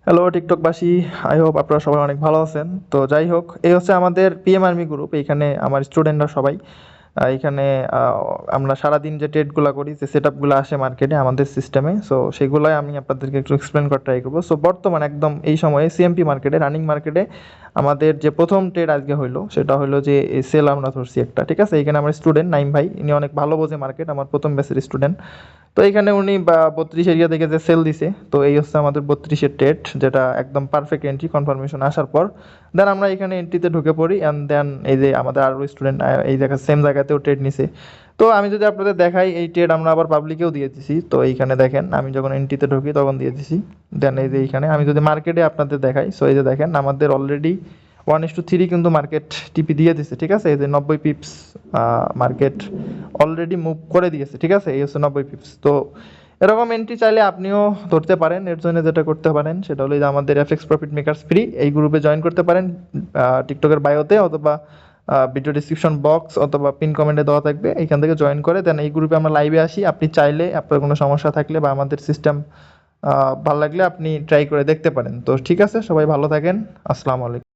Hello টিকটকবাসী, I hope আপনারা সবাই অনেক ভালো আছেন। তো যাই হোক, এই হচ্ছে আমাদের পিএম আর্মি গ্রুপ। এইখানে আমার স্টুডেন্টরা সবাই এইখানে আহ, আমরা সারাদিন যে ট্রেডগুলো করি, যে সেট আপগুলো আসে মার্কেটে আমাদের সিস্টেমে, সো সেগুলাই আমি আপনাদেরকে একটু এক্সপ্লেন করার ট্রাই করবো। সো বর্তমান একদম এই সময়ে সিএমপি মার্কেটে, রানিং মার্কেটে আমাদের যে প্রথম ট্রেড আজকে হইলো সেটা হলো যে সেল আমরা ধরছি একটা, ঠিক আছে। এখানে আমার স্টুডেন্ট নাইম ভাই, ইনি অনেক ভালো বোঝে মার্কেট, আমার প্রথম ব্যাচের স্টুডেন্ট। তো এখানে উনি 32 এরিয়া থেকে যে সেল দিছে, তো এই হচ্ছে আমাদের 32-এর ট্রেড, যেটা একদম পারফেক্ট এন্ট্রি কনফার্মেশন আসার পর দেন আমরা এখানে এন্ট্রিতে ঢুকে পড়ি। অ্যান্ড দেন এই যে আমাদের আরো স্টুডেন্ট এই জায়গা সেম জায়গাতেও ট্রেড নিছে। তো আমি যদি আপনাদের দেখাই, এই ট্রেড আমরা আবার পাবলিকেও দিয়ে দিছি। তো এইখানে দেখেন, আমি যখন এন্ট্রিতে ঢুকি তখন দিয়ে দিছি। দেন এই যে এইখানে আমি যদি মার্কেটে আপনাদের দেখাই, সো এই যে দেখেন আমাদের অলরেডি 1:3 কিন্তু মার্কেট টিপি দিয়ে দিছে, ঠিক আছে। এই যে 90 পিপস মার্কেট অলরেডি মুভ করে দিয়েছে, ঠিক আছে। এই হচ্ছে 90 পিপস। তো এরকম এন্ট্রি চাইলে আপনিও ধরতে পারেন। এর জন্য যেটা করতে পারেন সেটা হলো যে আমাদের এফএক্স প্রফিট মেকার্স ফ্রি এই গ্রুপে জয়েন করতে পারেন। টিকটকের বায়োতে অথবা ভিডিও ডিসক্রিপশন বক্স অথবা পিন কমেন্টে দেওয়া থাকবে, এইখান থেকে জয়েন করে দেন এই গ্রুপে আমরা লাইভে আসি। আপনি চাইলে আপনার কোনো সমস্যা থাকলে বা আমাদের সিস্টেম ভালো লাগলে আপনি ট্রাই করে দেখতে পারেন। তো ঠিক আছে, সবাই ভালো থাকেন। আসসালামু আলাইকুম।